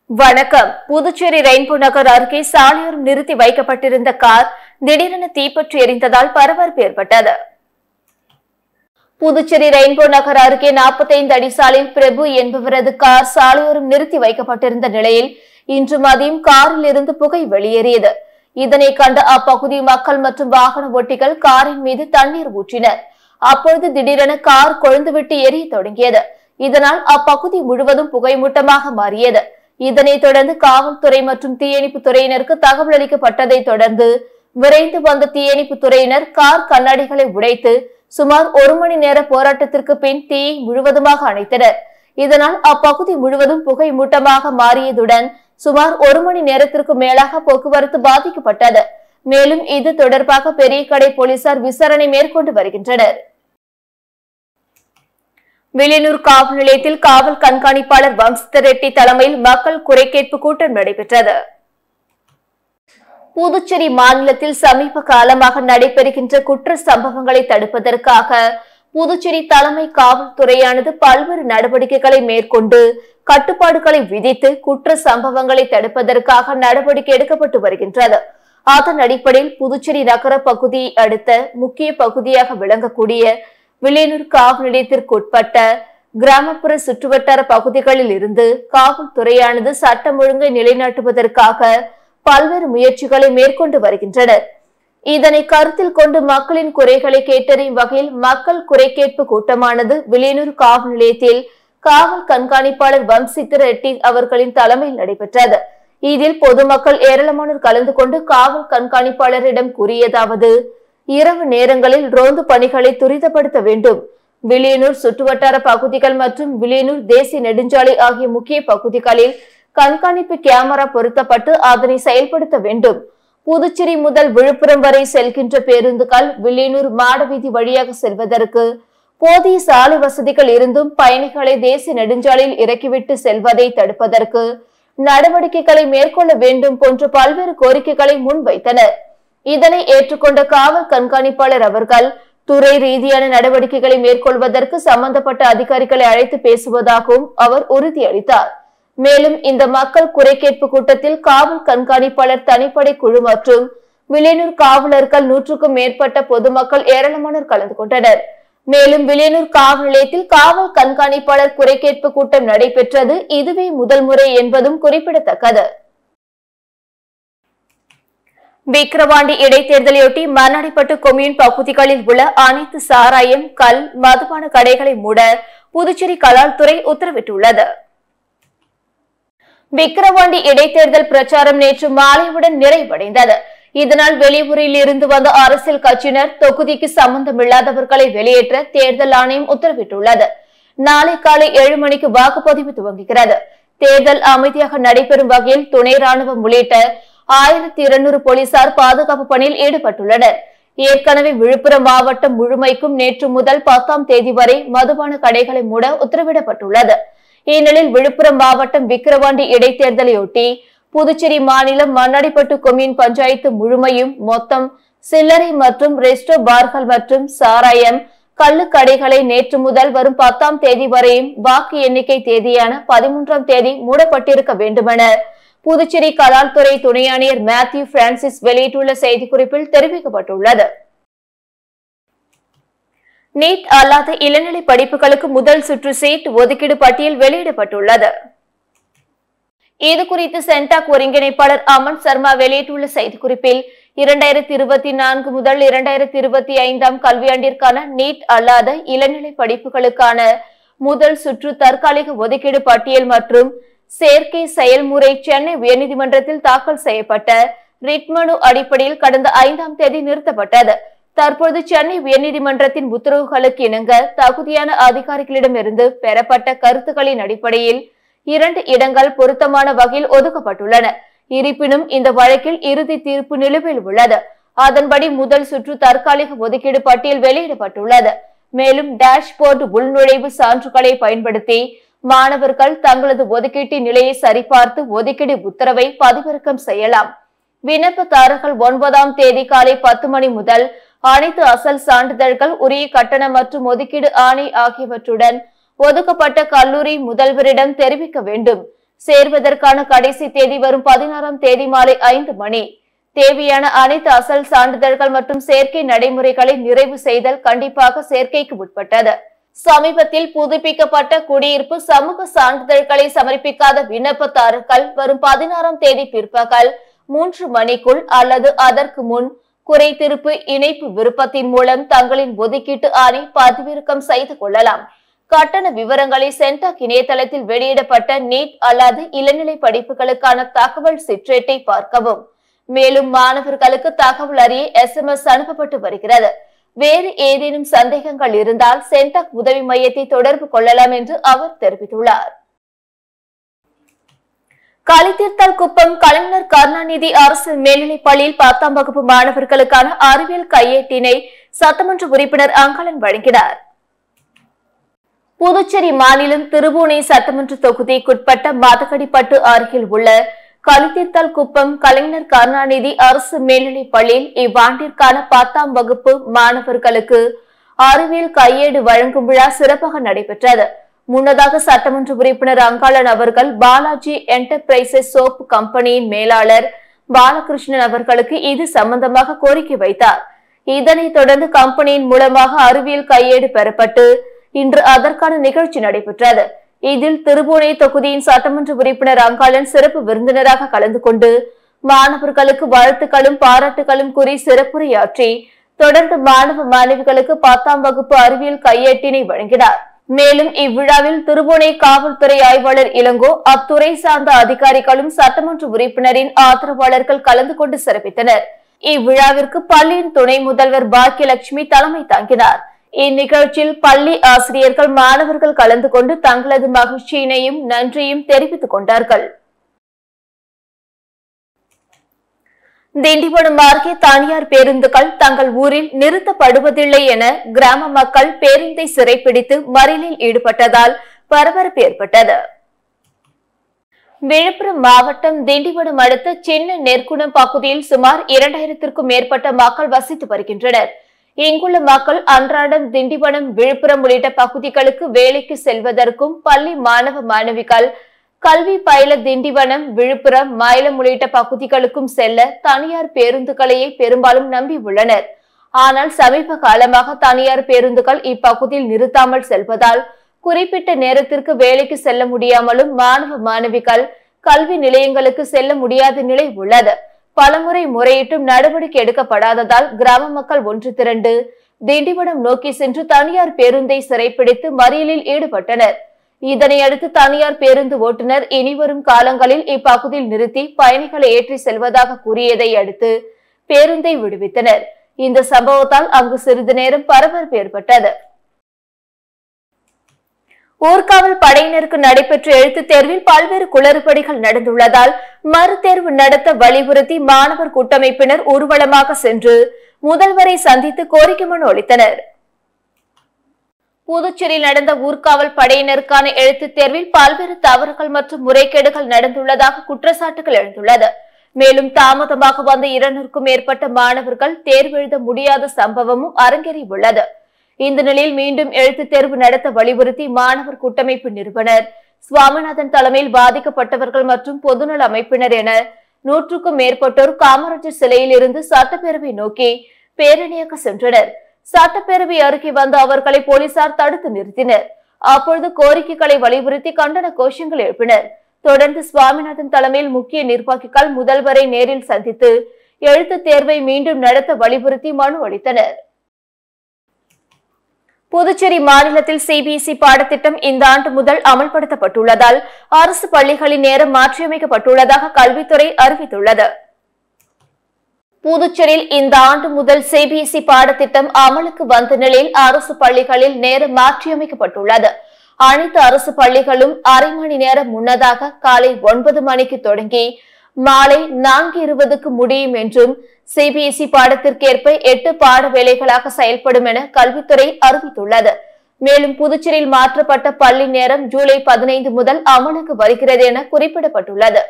வணக்கம். புதுச்சேரி ரெயின்போ நகர் அருகே சாலையோரம் நிறுத்தி வைக்கப்பட்டிருந்த கார் திடீரென தீப்பற்றி எரிந்ததால் பரபரப்பு ஏற்பட்டது. புதுச்சேரி ரெயின்போ நகர் அருகே 45 அடி சாலையில் பிரபு என்பவரது கார் சாலையோரம் நிறுத்தி வைக்கப்பட்டிருந்த நிலையில் இன்று மதியம் காரில் இருந்து புகை வெளியேறியது. இதனை கண்ட அப்பகுதி மக்கள் மற்றும் வாகன ஓட்டிகள் காரின் மீது தண்ணீர் ஊற்றினர். அப்பொழுது திடீரென கார் கொழுந்துவிட்டு எரிய தொடங்கியது. இதனால் அப்பகுதி முழுவதும் புகைமூட்டமாக மாறியது. இதனைத் தொடர்ந்து காவல்துறை மற்றும் தீயணைப்பு துறையினருக்கு தகவல் அளிக்கப்பட்டதை தொடர்ந்து விரைந்து வந்த தீயணைப்பு துறையினர் கார் கண்ணாடிகளை உடைத்து சுமார் 1 மணி நேர போராட்டத்திற்கு பின் தீயை முழுவதுமாக அணைத்தனர். இதனால் அப்பகுதி முழுவதும் புகை மூட்டமாக மாறியதுடன் சுமார் 1 மணி நேரத்திற்கு மேலாக போக்குவரத்து பாதிக்கப்பட்டது. மேலும் இது தொடர்பாக பெரிய கடை போலீசார் விசாரணை மேற்கொண்டு வருகின்றனர். வில்லியனூர் காவல் நிலையத்தில் காவல் கண்காணிப்பாளர் வம்சித்த ரெட்டி தலைமையில் மக்கள் குறை கேட்பு கூட்டம் நடைபெற்றது. புதுச்சேரி மாநிலத்தில் சமீப காலமாக நடைபெறுகின்ற குற்ற சம்பவங்களை தடுப்பதற்காக புதுச்சேரி தலைமை காவல்துறையானது பல்வேறு நடவடிக்கைகளை மேற்கொண்டு கட்டுப்பாடுகளை விதித்து குற்ற சம்பவங்களை தடுப்பதற்காக நடவடிக்கை எடுக்கப்பட்டு வருகின்றது. அதன் அடிப்படையில் புதுச்சேரி நகர பகுதியை அடுத்த முக்கிய பகுதியாக விளங்கக்கூடிய வில்லியனூர் காவல் நிலையத்திற்குட்பட்ட கிராமப்புற சுற்றுவட்டார பகுதிகளில் இருந்து காவல்துறையானது சட்டம் ஒழுங்கை நிலைநாட்டுவதற்காக பல்வேறு முயற்சிகளை மேற்கொண்டு வருகின்றனர். இதனை கருத்தில் கொண்டு மக்களின் குறைகளை கேட்டறியும் வகையில் மக்கள் குறை கேட்பு கூட்டமானது வில்லியனூர் காவல் நிலையத்தில் காவல் கண்காணிப்பாளர் வம்சித்த ரெட்டி அவர்களின் தலைமையில் நடைபெற்றது. இதில் பொதுமக்கள் ஏராளமானோர் கலந்து கொண்டு காவல் கண்காணிப்பாளரிடம் கூறியதாவது: இரவு நேரங்களில் ரோந்து பணிகளை துரிதப்படுத்த வேண்டும். வில்லியனூர் சுற்றுவட்டார பகுதிகள் மற்றும் வில்லியனூர் தேசிய நெடுஞ்சாலை ஆகிய முக்கிய பகுதிகளில் கண்காணிப்பு கேமரா பொருத்தப்பட்டு அதனை செயல்படுத்த வேண்டும். புதுச்சேரி முதல் விழுப்புரம் வரை செல்கின்ற பேருந்துகள் வில்லியனூர் மாடவீதி வழியாக செல்வதற்கு போதிய சாலை வசதிகள் இருந்தும் பயணிகளை தேசிய நெடுஞ்சாலையில் இறக்கிவிட்டு செல்வதை தடுப்பதற்கு நடவடிக்கைகளை மேற்கொள்ள வேண்டும் போன்ற பல்வேறு கோரிக்கைகளை முன்வைத்தனர். இதனை ஏற்றுக்கொண்ட காவல் கண்காணிப்பாளர் அவர்கள் துறை ரீதியான நடவடிக்கைகளை மேற்கொள்வதற்கு சம்பந்தப்பட்ட அதிகாரிகளை அழைத்து பேசுவதாகவும் அவர் உறுதியளித்தார். மேலும் இந்த மக்கள் குறை கேட்பு கூட்டத்தில் காவல் கண்காணிப்பாளர் தனிப்படை குழு மற்றும் வில்லியனூர் காவலர்கள் 100க்கும் மேற்பட்ட பொதுமக்கள் ஏராளமானோர் கலந்து கொண்டனர். மேலும் வில்லியனூர் காவல் நிலையத்தில் காவல் கண்காணிப்பாளர் குறை கேட்பு கூட்டம் நடைபெற்றது இதுவே முதல் முறை என்பதும் குறிப்பிடத்தக்கது. விக்கிரவாண்டி இடைத்தேர்தலையொட்டி மண்ணாடிப்பட்டு கொம்யூன் பகுதிகளில் உள்ள அனைத்து சாராயம், கல், மதுபான கடைகளை மூட புதுச்சேரி கலால்துறை உத்தரவிட்டுள்ளது. விக்கிரவாண்டி இடைத்தேர்தல் பிரச்சாரம் நேற்று மாலையுடன் நிறைவடைந்தது. இதனால் வெளியூரில் இருந்து வந்த அரசியல் கட்சியினர் தொகுதிக்கு சம்பந்தமில்லாதவர்களை வெளியேற்ற தேர்தல் ஆணையம் உத்தரவிட்டுள்ளது. நாளை காலை 7 மணிக்கு வாக்குப்பதிவு துவங்குகிறது. தேர்தல் அமைதியாக நடைபெறும் வகையில் துணை ராணுவம் உள்ளிட்ட 1200 போலீசார் பாதுகாப்பு பணியில் ஈடுபட்டுள்ளனர். ஏற்கனவே விழுப்புரம் மாவட்டம் முழுமைக்கும் நேற்று முதல் 10ஆம் தேதி வரை மதுபான கடைகளை மூட உத்தரவிடப்பட்டுள்ளது. இந்நிலையில் விழுப்புரம் மாவட்டம் விக்கிரவாண்டி இடைத்தேர்தலையொட்டி புதுச்சேரி மாநிலம் மண்ணாடிப்பட்டு கொம்யூன் பஞ்சாயத்து முழுமையும் மொத்தம் சில்லறை மற்றும் ரெஸ்டோ பார்கள் மற்றும் சாராயம், கள்ளு கடைகளை நேற்று முதல் வரும் 10ஆம் தேதி வரையும் வாக்கு எண்ணிக்கை தேதியான 13ஆம் தேதி மூடப்பட்டிருக்க வேண்டுமென புதுச்சேரி கலால்துறை துணை ஆணையர் மேத்யூ பிரான்சிஸ் வெளியிட்டுள்ள செய்திக்குறிப்பில் தெரிவிக்கப்பட்டுள்ளது. நீட் அல்லாத இளநிலை படிப்புகளுக்கு முதல் சுற்று சீட் ஒதுக்கீடு பட்டியல் வெளியிடப்பட்டுள்ளது. இதுகுறித்து சென்டாக் ஒருங்கிணைப்பாளர் அமன் சர்மா வெளியிட்டுள்ள செய்திக்குறிப்பில் 2024 முதல் 2025 கல்வியாண்டிற்கான நீட் அல்லாத இளநிலை படிப்புகளுக்கான முதல் சுற்று தற்காலிக ஒதுக்கீடு பட்டியல் மற்றும் சேர்க்கை செயல்முறை சென்னை உயர்நீதிமன்றத்தில் தாக்கல் செய்யப்பட்ட ரிட் மனு அடிப்படையில் கடந்த 5ஆம் தேதி நிறுத்தப்பட்டது. தற்போது சென்னை உயர்நீதிமன்றத்தின் உத்தரவுகளுக்கு இணங்க தகுதியான அதிகாரிகளிடமிருந்து பெறப்பட்ட கருத்துக்களின் அடிப்படையில் 2 இடங்கள் பொருத்தமான வகையில் ஒதுக்கப்பட்டுள்ளன. இருப்பினும் இந்த வழக்கில் இறுதி தீர்ப்பு நிலுவையில் உள்ளது. அதன்படி முதல் சுற்று தற்காலிக ஒதுக்கீடு பட்டியல் வெளியிடப்பட்டுள்ளது. மேலும் டேஷ்போர்டு உள்நுழைவு சான்றுகளை பயன்படுத்தி மாணவர்கள் தங்களது ஒதுக்கீட்டின் நிலையை சரிபார்த்து ஒதுக்கீடு உத்தரவை பதிவிறக்கம் செய்யலாம். விண்ணப்பதாரர்கள் 9ஆம் தேதி காலை 10 மணி முதல் அனைத்து அசல் சான்றிதழ்கள், உரிய கட்டணம் மற்றும் ஒதுக்கீடு ஆணை ஆகியவற்றுடன் ஒதுக்கப்பட்ட கல்லூரி முதல்வரிடம் தெரிவிக்க வேண்டும். சேர்வதற்கான கடைசி தேதி வரும் 16ஆம் தேதி மாலை 5 மணி. தேவையான அனைத்து அசல் சான்றிதழ்கள் மற்றும் சேர்க்கை நடைமுறைகளை நிறைவு செய்தல் கண்டிப்பாக சேர்க்கைக்கு உட்பட்டது. சமீபத்தில் புதுப்பிக்கப்பட்ட குடியிருப்பு சமூக சான்றிதழ்களை சமர்ப்பிக்காத விண்ணப்பதாரர்கள் வரும் 16ஆம் தேதி பிற்பகல் 3 மணிக்குள் அல்லது அதற்கு முன் குறைத்திருப்பு இணைப்பு விருப்பத்தின் மூலம் தங்களின் ஒதுக்கீட்டு ஆணை பதிவிறக்கம் செய்து கொள்ளலாம். கட்டண விவரங்களை சென்டாக் இணையதளத்தில் வெளியிடப்பட்ட நீட் அல்லாத இளநிலை படிப்புகளுக்கான தகவல் சிற்றேட்டை பார்க்கவும். மேலும் மாணவர்களுக்கு தகவல் அறிய SMS அனுப்பப்பட்டு வருகிறது. வேறு ஏதேனும் சந்தேகங்கள் இருந்தால் சென்டாக் உதவி மையத்தை தொடர்பு கொள்ளலாம் என்று அவர் தெரிவித்துள்ளார். களித்தீர்த்தால் குப்பம் கலைஞர் கருணாநிதி அரசு மேல்நிலைப் பள்ளியில் 10ஆம் வகுப்பு மாணவர்களுக்கான அறிவியல் கையேட்டினை சட்டமன்ற உறுப்பினர் அங்காளன் வழங்கினார். புதுச்சேரி மாநிலம் திருபுவனை சட்டமன்ற தொகுதிக்குட்பட்ட மதகடிப்பட்டு அருகில் உள்ள களித்தீர்த்தால் குப்பம் கலைஞர் கருணாநிதி அரசு மேல்நிலைப் பள்ளியில் இவ்வாண்டிற்கான 10ஆம் வகுப்பு மாணவர்களுக்கு அறிவியல் கையேடு வழங்கும் விழா சிறப்பாக நடைபெற்றது. முன்னதாக சட்டமன்ற உறுப்பினர் அங்காளன் அவர்கள் பாலாஜி என்டர்பிரைசஸ் சோப் கம்பெனியின் மேலாளர் பாலகிருஷ்ணன் அவர்களுக்கு இது சம்பந்தமாக கோரிக்கை வைத்தார். இதனைத் தொடர்ந்து கம்பெனியின் மூலமாக அறிவியல் கையேடு பெறப்பட்டு இன்று அதற்கான நிகழ்ச்சி நடைபெற்றது. இதில் திருபுவனை தொகுதியின் சட்டமன்ற உறுப்பினர் அங்காளன் சிறப்பு விருந்தினராக கலந்து கொண்டு மாணவர்களுக்கு வாழ்த்துக்களும் பாராட்டுகளும் கூறி சிறப்புரையாற்றி தொடர்ந்து மாணவ மாணவிகளுக்கு 10ஆம் வகுப்பு அறிவியல் கையேட்டினை வழங்கினார். மேலும் இவ்விழாவில் திருபுவனை காவல்துறை ஆய்வாளர் இளங்கோ, அத்துறை சார்ந்த அதிகாரிகளும் சட்டமன்ற உறுப்பினரின் ஆதரவாளர்கள் கலந்து கொண்டு சிறப்பித்தனர். இவ்விழாவிற்கு பள்ளியின் துணை முதல்வர் பாக்கியலட்சுமி தலைமை தாங்கினார். இந்நிகழ்ச்சியில் பள்ளி ஆசிரியர்கள் மாணவர்கள் கலந்து கொண்டு தங்களது மகிழ்ச்சியினையும் நன்றியும் தெரிவித்துக் கொண்டார்கள். திண்டிவனம் அருகே தனியார் பேருந்துகள் தங்கள் ஊரில் நிறுத்தப்படுவதில்லை என கிராம மக்கள் பேருந்தை சிறைப்பிடித்து மறியலில் ஈடுபட்டதால் பரபரப்பு ஏற்பட்டது. விழுப்புரம் மாவட்டம் திண்டிவனம் அடுத்த சின்ன நெற்குணம் பகுதியில் சுமார் 2000க்கும் மேற்பட்ட மக்கள் வசித்து வருகின்றனர். இங்குள்ள மக்கள் அன்றாடம் திண்டிவனம், விழுப்புரம் உள்ளிட்ட பகுதிகளுக்கு வேலைக்கு செல்வதற்கும் பள்ளி மாணவ மாணவிகள் கல்வி பயில திண்டிவனம், விழுப்புரம், மயிலம் உள்ளிட்ட பகுதிகளுக்கும் செல்ல தனியார் பேருந்துகளையே பெரும்பாலும் நம்பி உள்ளனர். ஆனால் சமீப காலமாக தனியார் பேருந்துகள் இப்பகுதியில் நிறுத்தாமல் செல்வதால் குறிப்பிட்ட நேரத்திற்கு வேலைக்கு செல்ல முடியாமலும் மாணவ மாணவிகள் கல்வி நிலையங்களுக்கு செல்ல முடியாத நிலை உள்ளது. பலமுறை முறையிட்டும் நடவடிக்கை எடுக்கப்படாததால் கிராம மக்கள் ஒன்று திரண்டு திண்டிவனம் நோக்கி சென்று தனியார் பேருந்தை சிறைப்பிடித்து மறியலில் ஈடுபட்டனர். இதனையடுத்து தனியார் பேருந்து ஓட்டுநர் இனிவரும் காலங்களில் இப்பகுதியில் நிறுத்தி பயணிகளை ஏற்றி செல்வதாக கூறியதை அடுத்து பேருந்தை விடுவித்தனர். இந்த சம்பவத்தால் அங்கு சிறிது நேரம் பரபரப்பு ஏற்பட்டது. ஊர்காவல் படையினருக்கு நடைபெற்ற எழுத்துத் தேர்வில் பல்வேறு குளறுபடிகள் நடந்துள்ளதால் மறுதேர்வு நடத்த வலியுறுத்தி மாணவர் கூட்டமைப்பினர் ஊர்வலமாக சென்று முதல்வரை சந்தித்து கோரிக்கை மனு அளித்தனர். புதுச்சேரியில் நடந்த ஊர்காவல் படையினருக்கான எழுத்துத் தேர்வில் பல்வேறு தவறுகள் மற்றும் முறைகேடுகள் நடந்துள்ளதாக குற்றச்சாட்டுகள் எழுந்துள்ளது. மேலும் தாமதமாக வந்த 200க்கும் மேற்பட்ட மாணவர்கள் தேர்வு எழுத முடியாத சம்பவமும் அரங்கேறியுள்ளது. இந்த நிலையில் மீண்டும் எழுத்துத் தேர்வு நடத்த வலியுறுத்தி மாணவர் கூட்டமைப்பு நிறுவனர் சுவாமிநாதன் தலைமையில் பாதிக்கப்பட்டவர்கள் மற்றும் பொதுநல அமைப்பினர் என 100க்கும் மேற்பட்டோர் காமராஜர் சிலையில் இருந்து சட்டப்பேரவை நோக்கி பேரணியாக சென்றனர். சட்டப்பேரவை அருகே வந்த அவர்களை போலீசார் தடுத்து நிறுத்தினர். அப்பொழுது கோரிக்கைகளை வலியுறுத்தி கண்டன கோஷங்கள் எழுப்பினர். தொடர்ந்து சுவாமிநாதன் தலைமையில் முக்கிய நிர்வாகிகள் முதல்வரை நேரில் சந்தித்து எழுத்துத் தேர்வை மீண்டும் நடத்த வலியுறுத்தி மனு அளித்தனர். புதுச்சேரி மாநிலத்தில் CBSE பாடத்திட்டம் இந்த ஆண்டு முதல் அமல்படுத்தப்பட்டுள்ளதால் அரசு பள்ளிகளின் நேரம் மாற்றியமைக்கப்பட்டுள்ளதாக கல்வித்துறை அறிவித்துள்ளது. புதுச்சேரியில் இந்த ஆண்டு முதல் CBSE பாடத்திட்டம் அமலுக்கு வந்த நிலையில் அரசு பள்ளிகளில் நேரம் மாற்றியமைக்கப்பட்டுள்ளது. அனைத்து அரசு பள்ளிகளும் அரை மணி நேரம் முன்னதாக காலை 9 மணிக்கு தொடங்கி மாலை 4:20க்கு முடியும் என்றும் CBSE பாடத்திற்கேற்ப 8 பாட வேளைகளாக செயல்படும் என கல்வித்துறை அறிவித்துள்ளது. மேலும் புதுச்சேரியில் மாற்றப்பட்ட பள்ளி நேரம் ஜூலை 15 முதல் அமலுக்கு வருகிறது என குறிப்பிடப்பட்டுள்ளது.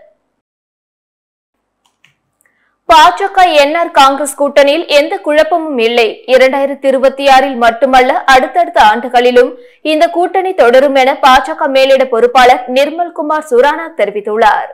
பாஜக என்ஆர் காங்கிரஸ் கூட்டணியில் எந்த குழப்பமும் இல்லை. 2026 மட்டுமல்ல, அடுத்தடுத்த ஆண்டுகளிலும் இந்த கூட்டணி தொடரும் என பாஜக மேலிட பொறுப்பாளர் நிர்மல்குமார் சுரானா தெரிவித்துள்ளார்.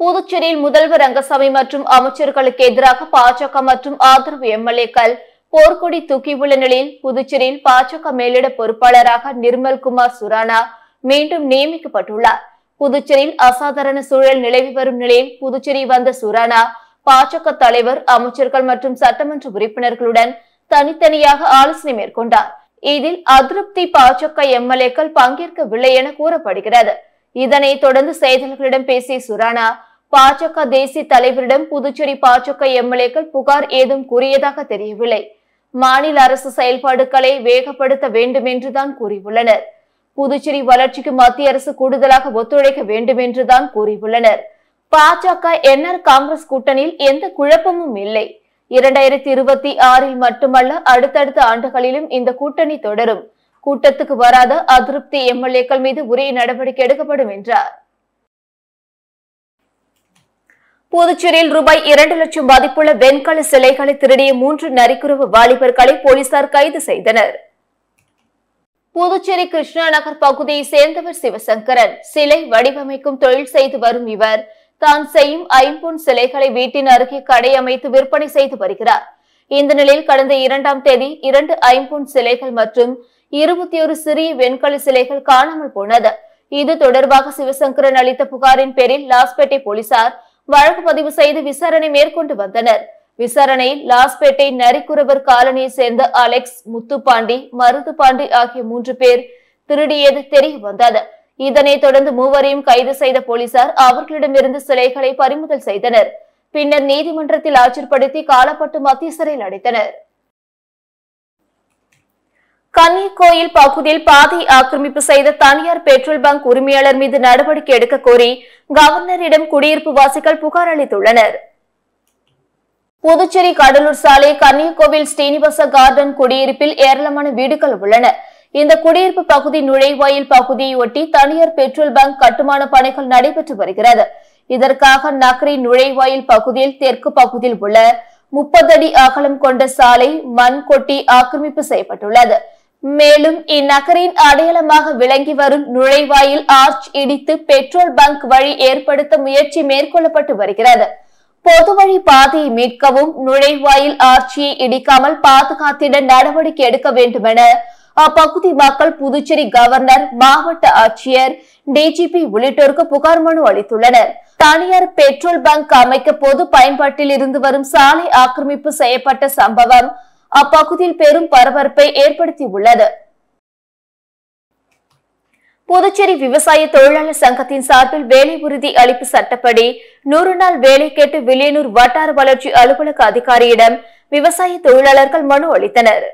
புதுச்சேரியில் முதல்வர் ரங்கசாமி மற்றும் அமைச்சர்களுக்கு எதிராக பாஜக மற்றும் ஆதரவு எம்எல்ஏக்கள் போர்க்கொடி தூக்கியுள்ள நிலையில் புதுச்சேரியில் பாஜக மேலிட பொறுப்பாளராக நிர்மல்குமார் சுரானா மீண்டும் நியமிக்கப்பட்டுள்ளார். புதுச்சேரியில் அசாதாரண சூழல் நிலவி வரும் நிலையில் புதுச்சேரி வந்த சுரானா பாஜக தலைவர், அமைச்சர்கள் மற்றும் சட்டமன்ற உறுப்பினர்களுடன் தனித்தனியாக ஆலோசனை மேற்கொண்டார். இதில் அதிருப்தி பாஜக எம்எல்ஏக்கள் பங்கேற்கவில்லை என கூறப்படுகிறது. இதனைத் தொடர்ந்து செய்தியாளர்களிடம் பேசிய சுரானா, பாஜக தேசிய தலைவரிடம் புதுச்சேரி பாஜக எம்எல்ஏக்கள் புகார் ஏதும் கூறியதாக தெரியவில்லை. மாநில அரசு செயல்பாடுகளை வேகப்படுத்த வேண்டும் என்றுதான் கூறியுள்ளனர். புதுச்சேரி வளர்ச்சிக்கு மத்திய அரசு கூடுதலாக ஒத்துழைக்க வேண்டும் என்றுதான் கூறியுள்ளனர். பாஜக என்ஆர் காங்கிரஸ் கூட்டணியில் எந்த குழப்பமும் இல்லை. 2026 மட்டுமல்ல, அடுத்தடுத்த ஆண்டுகளிலும் இந்த கூட்டணி தொடரும். கூட்டத்துக்கு வராத அதிருப்தி எம்எல்ஏக்கள் மீது உரிய நடவடிக்கை எடுக்கப்படும் என்றார். புதுச்சேரியில் ரூபாய் 2 லட்சம் மதிப்புள்ள வெண்கல சிலைகளை திருடிய 3 நரிக்குறவு வாலிபர்களை போலீசார் கைது செய்தனர். புதுச்சேரி கிருஷ்ணா நகர் பகுதியை சேர்ந்தவர் சிவசங்கரன். சிலை வடிவமைக்கும் தொழில் செய்து வரும் இவர் தான் செய்யும் ஐம்பொன் சிலைகளை வீட்டின் அருகே கடை அமைத்து விற்பனை செய்து வருகிறார். இந்த நிலையில் கடந்த 2ஆம் தேதி 2 ஐம்பொன் சிலைகள் மற்றும் 21 சிறிய வெண்கல சிலைகள் காணாமல் போனது. இது தொடர்பாக சிவசங்கரன் அளித்த புகாரின் பேரில் லாஸ்பேட்டை போலீசார் வழக்கு பதிவு செய்து விசாரணை மேற்கொண்டு வந்தனர். விசாரணையில் லாஸ்பேட்டை நரிக்குறவர் காலனியை சேர்ந்த அலெக்ஸ், முத்துப்பாண்டி, மருதுபாண்டி ஆகிய 3 பேர் திருடியது தெரிய வந்தது. இதனைத் தொடர்ந்து மூவரையும் கைது செய்த போலீசார் அவர்களிடமிருந்து சிலைகளை பறிமுதல் செய்தனர். பின்னர் நீதிமன்றத்தில் ஆஜர்படுத்தி காலப்பட்டு மத்திய சிறையில் அடைத்தனர். கன்னியக்கோயில் பகுதியில் பாதை ஆக்கிரமிப்பு செய்த தனியார் பெட்ரோல் பங்க் உரிமையாளர் மீது நடவடிக்கை எடுக்க கோரி கவர்னரிடம் குடியிருப்பு வாசிகள் புகார் அளித்துள்ளனர். புதுச்சேரி கடலூர் சாலை கன்னியக்கோவில் ஸ்ரீனிவாச கார்டன் குடியிருப்பில் ஏராளமான வீடுகள் உள்ளன. இந்த குடியிருப்பு பகுதி நுழைவாயில் பகுதியை ஒட்டி தனியார் பெட்ரோல் பங்க் கட்டுமான பணிகள் நடைபெற்று வருகிறது. இதற்காக நகரின் நுழைவாயில் பகுதியில் தெற்கு பகுதியில் உள்ள 30 அடி அகலம் கொண்ட சாலை மண் கொட்டி ஆக்கிரமிப்பு செய்யப்பட்டுள்ளது. மேலும் இந்நகரின் அடையாளமாக விளங்கி வரும் நுழைவாயில் ஆர்ச் இடித்து பெட்ரோல் பங்க் வழி ஏற்படுத்த முயற்சி மேற்கொள்ளப்பட்டு வருகிறது. பொது வழி பாதையை மீட்கவும் நுழைவாயில் ஆர்ச்சியை இடிக்காமல் பாதுகாத்திட நடவடிக்கை எடுக்க வேண்டும் என அப்பகுதி மக்கள் புதுச்சேரி கவர்னர், மாவட்ட ஆட்சியர், டிஜிபி உள்ளிட்டோருக்கு புகார் மனு அளித்துள்ளனர். தனியார் பெட்ரோல் பங்க் அமைக்க பொது பயன்பாட்டில் இருந்து வரும் சாலை ஆக்கிரமிப்பு செய்யப்பட்ட சம்பவம் அப்பகுதியில் பெரும் பரபரப்பை ஏற்படுத்தியுள்ளது. புதுச்சேரி விவசாய தொழிலாளர் சங்கத்தின் சார்பில் வேலை உறுதி அளிப்பு சட்டப்படி 100 நாள் வேலை கேட்டு வில்லியனூர் வட்டார வளர்ச்சி அலுவலக அதிகாரியிடம் விவசாய தொழிலாளர்கள் மனு அளித்தனர்.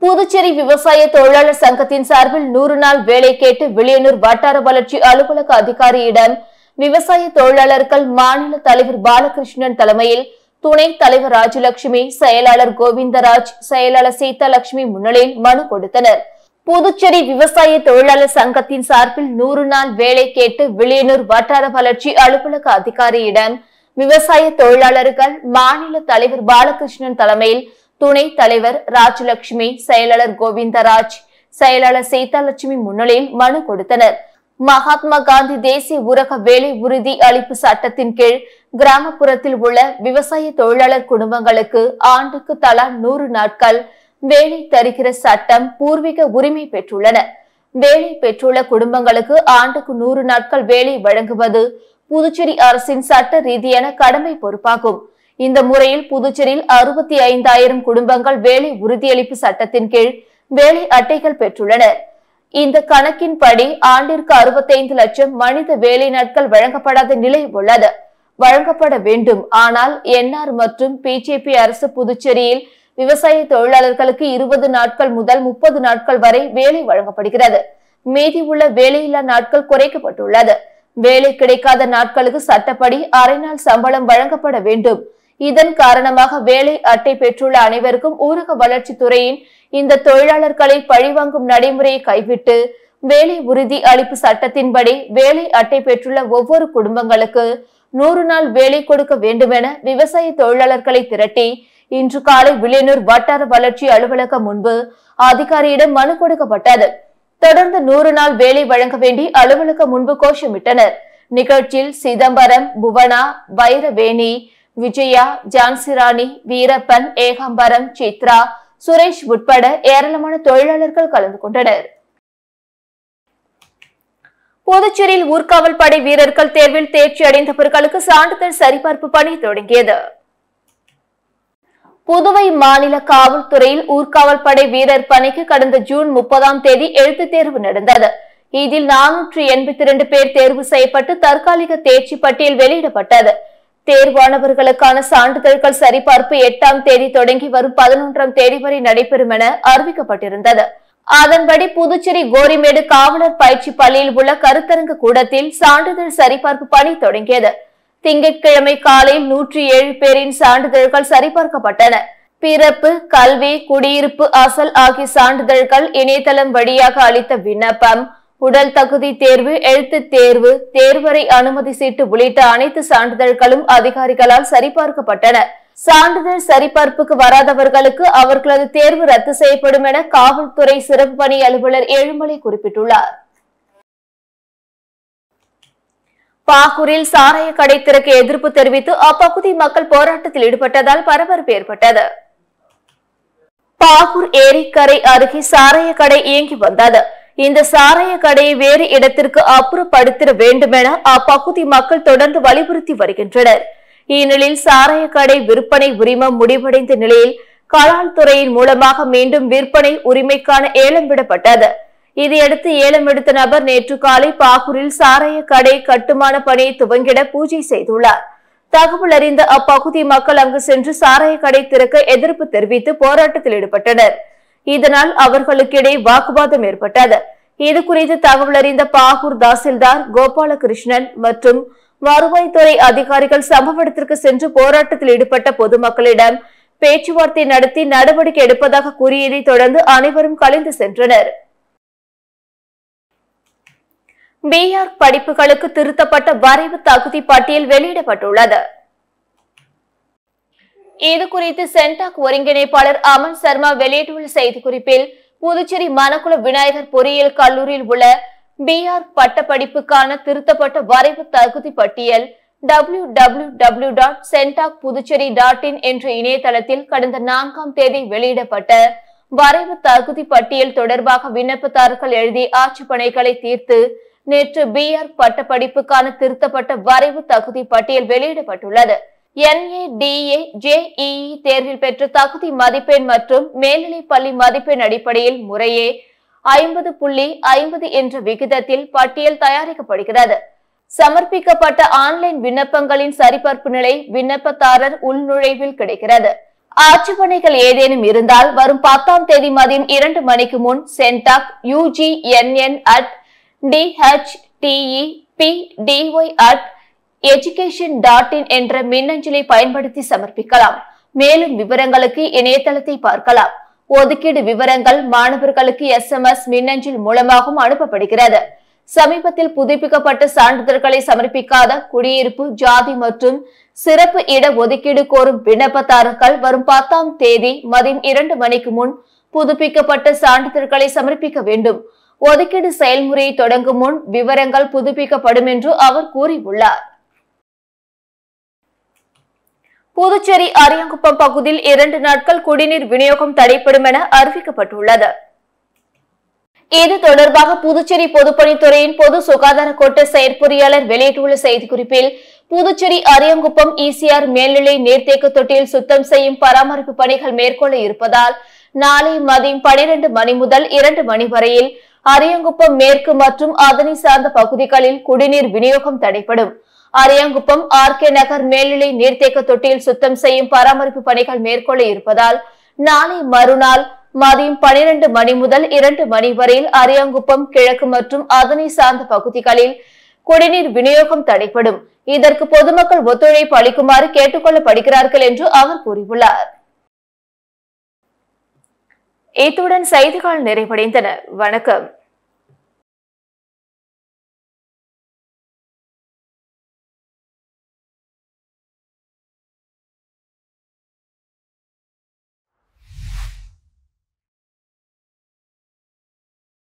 புதுச்சேரி விவசாய தொழிலாளர் சங்கத்தின் சார்பில் 100 நாள் வேலை கேட்டு வில்லியனூர் வட்டார வளர்ச்சி அலுவலக அதிகாரியிடம் விவசாய தொழிலாளர்கள் மாநில தலைவர் பாலகிருஷ்ணன் தலைமையில் துணைத் தலைவர் ராஜலட்சுமி, செயலாளர் கோவிந்தராஜ், செயலாளர் சீதாலட்சுமி முன்னிலையில் மனு கொடுத்தனர். புதுச்சேரி விவசாய தொழிலாளர் சங்கத்தின் சார்பில் 100 நாள் வேலை கேட்டு வில்லியனூர் வட்டார வளர்ச்சி அலுவலக அதிகாரியிடம் விவசாய தொழிலாளர்கள் மாநில தலைவர் பாலகிருஷ்ணன் தலைமையில் துணைத் தலைவர் ராஜலட்சுமி, செயலாளர் கோவிந்தராஜ், செயலாளர் சீதாலட்சுமி முன்னிலையில் மனு கொடுத்தனர். மகாத்மா காந்தி தேசிய ஊரக வேலை உறுதி அளிப்பு சட்டத்தின் கீழ் கிராமப்புறத்தில் உள்ள விவசாய தொழிலாளர் குடும்பங்களுக்கு ஆண்டுக்கு தலா 100 நாட்கள் வேலை தருகிற சட்டம் பூர்வீக உரிமை பெற்றுள்ளன. வேலை பெற்றுள்ள குடும்பங்களுக்கு ஆண்டுக்கு 100 நாட்கள் வேலை வழங்குவது புதுச்சேரி அரசின் சட்ட ரீதியான கடமை பொறுப்பாகும். இந்த முறையில் புதுச்சேரியில் 65,000 குடும்பங்கள் வேலை உறுதியளிப்பு சட்டத்தின் கீழ் வேலை அட்டைகள் பெற்றுள்ளனர். இந்த கணக்கின்படி ஆண்டிற்கு 65 லட்சம் மனித வேலை நாட்கள் வழங்கப்படாத நிலை உள்ளது. வழங்கப்பட வேண்டும். ஆனால் என்ஆர் மற்றும் பிஜேபி அரசு புதுச்சேரியில் விவசாய தொழிலாளர்களுக்கு 20 நாட்கள் முதல் 30 நாட்கள் வரை வேலை வழங்கப்படுகிறது. மீதி உள்ள வேலையில்லா நாட்கள் குறைக்கப்பட்டுள்ளது. வேலை கிடைக்காத நாட்களுக்கு சட்டப்படி அரை நாள் சம்பளம் வழங்கப்பட வேண்டும். இதன் காரணமாக வேலை அட்டை பெற்றுள்ள அனைவருக்கும் ஊரக வளர்ச்சி துறையின் இந்த தொழிலாளர்களை பழிவாங்கும் நடைமுறையை கைவிட்டு வேலை உறுதி அளிப்பு சட்டத்தின்படி வேலை அட்டை பெற்றுள்ள ஒவ்வொரு குடும்பங்களுக்கு 100 நாள் வேலை கொடுக்க வேண்டும் என விவசாய தொழிலாளர்களை திரட்டி இன்று காலை வில்லியனூர் வட்டார வளர்ச்சி அலுவலகம் முன்பு அதிகாரியிடம் மனு கொடுக்கப்பட்டது. தொடர்ந்து 100 நாள் வேலை வழங்க வேண்டி அலுவலகம் முன்பு கோஷமிட்டனர். நிகழ்ச்சியில் சிதம்பரம், புவனா, வைரவேணி, விஜயா, ஜான்சிராணி, வீரப்பன், ஏகாம்பரம், சித்ரா, சுரேஷ் உட்பட ஏராளமான தொழிலாளர்கள் கலந்து கொண்டனர். புதுச்சேரியில் ஊர்காவல் படை வீரர்கள் தேர்வில் தேர்ச்சி அடைந்தவர்களுக்கு சான்றிதழ் சரிபார்ப்பு பணி தொடங்கியது. புதுவை மாநில காவல்துறையில் ஊர்காவல் படை வீரர் பணிக்கு கடந்த ஜூன் 30ஆம் தேதி எழுத்துத் தேர்வு நடந்தது. இதில் 482 பேர் தேர்வு செய்யப்பட்டு தற்காலிக தேர்ச்சி பட்டியல் வெளியிடப்பட்டது. தேர்வானவர்களுக்கான சான்றிதழ்கள் சரிபார்ப்பு 8ஆம் தேதி தொடங்கி வரும் 11ஆம் தேதி வரை நடைபெறும் என அறிவிக்கப்பட்டிருந்தது. அதன்படி புதுச்சேரி கோரிமேடு காவலர் பயிற்சி பள்ளியில் உள்ள கருத்தரங்கு கூடத்தில் சான்றிதழ் சரிபார்ப்பு பணி தொடங்கியது. திங்கட்கிழமை காலையில் 107 பேரின் சான்றிதழ்கள் சரிபார்க்கப்பட்டன. பிறப்பு, கல்வி, குடியிருப்பு அசல் ஆகிய சான்றிதழ்கள், இணையதளம் வழியாக அளித்த விண்ணப்பம், உடல் தகுதி தேர்வு, எழுத்துத் தேர்வு, தேர்வறை அனுமதி சீட்டு உள்ளிட்ட அனைத்து சான்றிதழ்களும் அதிகாரிகளால் சரிபார்க்கப்பட்டன. சான்றிதழ் சரிபார்ப்புக்கு வராதவர்களுக்கு அவர்களது தேர்வு ரத்து செய்யப்படும் என காவல்துறை சிறப்பு பணி அலுவலர் ஏழுமலை குறிப்பிட்டுள்ளார். பாகூரில் சாராய கடை திறக்க எதிர்ப்பு தெரிவித்து அப்பகுதி மக்கள் போராட்டத்தில் ஈடுபட்டதால் பரபரப்பு ஏற்பட்டது. பாகூர் ஏரிக்கரை அருகே சாராய கடை இயங்கி வந்தது. இந்த சாராய கடையை வேறு இடத்திற்கு அப்புறப்படுத்திட வேண்டும் என அப்பகுதி மக்கள் தொடர்ந்து வலியுறுத்தி வருகின்றனர். இந்நிலையில் சாராய கடை விற்பனை உரிமம் முடிவடைந்த நிலையில் கலால் துறையின் மூலமாக மீண்டும் விற்பனை உரிமைக்கான ஏலம் விடப்பட்டது. இதையடுத்து ஏலம் எடுத்த நபர் நேற்று காலை பாகூரில் சாராய கடை கட்டுமான பணியை துவங்கிட பூஜை செய்துள்ளார். தகவல் அறிந்த அப்பகுதி மக்கள் அங்கு சென்று சாராய கடை திறக்க எதிர்ப்பு தெரிவித்து போராட்டத்தில் ஈடுபட்டனர். இதனால் அவர்களுக்கிடையே வாக்குவாதம் ஏற்பட்டது. இது குறித்து தகவல் அறிந்த பாகூர் தாசில்தார் கோபாலகிருஷ்ணன் மற்றும் வருவாய்த்துறை அதிகாரிகள் சம்பவ இடத்திற்கு சென்று போராட்டத்தில் ஈடுபட்ட பொதுமக்களிடம் பேச்சுவார்த்தை நடத்தி நடவடிக்கை எடுப்பதாக கூறியதை தொடர்ந்து அனைவரும் கலைந்து சென்றனர். பிஆர் படிப்புகளுக்கு திருத்தப்பட்ட வரைவு தகுதி பட்டியல் வெளியிடப்பட்டுள்ளது. இதுகுறித்து சென்டாக் ஒருங்கிணைப்பாளர் அமன் சர்மா வெளியிட்டுள்ள செய்திக்குறிப்பில், புதுச்சேரி மணக்குள விநாயகர் பொறியியல் கல்லூரியில் உள்ள பிஆர் பட்டப்படிப்புக்கான திருத்தப்பட்ட வரைவு தகுதி பட்டியல் www.centakpuducherry.in என்ற இணையதளத்தில் கடந்த 4ஆம் தேதி வெளியிடப்பட்ட வரைவு தகுதி பட்டியல் தொடர்பாக விண்ணப்பதாரர்கள் எழுதிய ஆட்சேபனைகளை தீர்த்து நேற்று பிஆர் பட்டப்படிப்புக்கான திருத்தப்பட்ட வரைவு தகுதி பட்டியல் வெளியிடப்பட்டுள்ளது. NADA JEE தேர்வில் பெற்ற தகுதி மதிப்பெண் மற்றும் மேல்நிலை பள்ளி மதிப்பெண் அடிப்படையில் முறையே 50.50 என்ற விகிதத்தில் பட்டியல் தயாரிக்கப்படுகிறது. சமர்ப்பிக்கப்பட்ட ஆன்லைன் விண்ணப்பங்களின் சரிபார்ப்பு நிலை விண்ணப்பதாரர் உள்நுழைவில் கிடைக்கிறது. ஆட்சேபனைகள் ஏதேனும் இருந்தால் வரும் 10ஆம் தேதி மதியம் 2 மணிக்கு முன் சென்டாக் UGNN@DHTEPDY@education.in என்ற மின்னஞ்சலை பயன்படுத்தி சமர்ப்பிக்கலாம். மேலும் விவரங்களுக்கு இணையதளத்தை பார்க்கலாம். ஒதுக்கீடு விவரங்கள் மாணவர்களுக்கு SMS மின்னஞ்சல் மூலமாகவும் அனுப்பப்படுகிறது. சமீபத்தில் புதுப்பிக்கப்பட்ட சான்றிதழ்களை சமர்ப்பிக்காத குடியிருப்பு, ஜாதி மற்றும் சிறப்பு இட ஒதுக்கீடு கோரும் விண்ணப்பதாரர்கள் வரும் 10ஆம் தேதி மதியம் 2 மணிக்கு முன் புதுப்பிக்கப்பட்ட சான்றிதழ்களை சமர்ப்பிக்க வேண்டும். ஒதுக்கீடு செயல்முறையை தொடங்கும் முன் விவரங்கள் புதுப்பிக்கப்படும் என்று அவர் கூறியுள்ளார். புதுச்சேரி அரியாங்குப்பம் பகுதியில் 2 நாட்கள் குடிநீர் விநியோகம் தடைப்படும் என அறிவிக்கப்பட்டுள்ளது. இது தொடர்பாக புதுச்சேரி பொதுப்பணித்துறையின் பொது சுகாதார கோட்ட செயற்பொறியாளர் வெளியிட்டுள்ள செய்திக்குறிப்பில், புதுச்சேரி அரியாங்குப்பம் ECR மேல்நிலை நீர்த்தேக்க தொட்டியில் சுத்தம் செய்யும் பராமரிப்பு பணிகள் மேற்கொள்ள இருப்பதால் நாளை மதியம் 12 மணி முதல் 2 மணி வரையில் அரியாங்குப்பம் மேற்கு மற்றும் அதனை சார்ந்த பகுதிகளில் குடிநீர் விநியோகம் தடைப்படும். அரியாங்குப்பம் RK நகர் மேல்நிலை நீர்த்தேக்க தொட்டியில் சுத்தம் செய்யும் பராமரிப்பு பணிகள் மேற்கொள்ள இருப்பதால் நாளை மறுநாள் மதியம் 12 மணி முதல் 2 மணி வரையில் அரியாங்குப்பம் கிழக்கு மற்றும் அதனை சார்ந்த பகுதிகளில் குடிநீர் விநியோகம் தடைப்படும். இதற்கு பொதுமக்கள் ஒத்துழைப்பு அளிக்குமாறு கேட்டுக் கொள்ளப்படுகிறார்கள் என்று அவர் கூறியுள்ளார். இத்துடன் செய்திகள் நிறைவடைந்தன. வணக்கம்.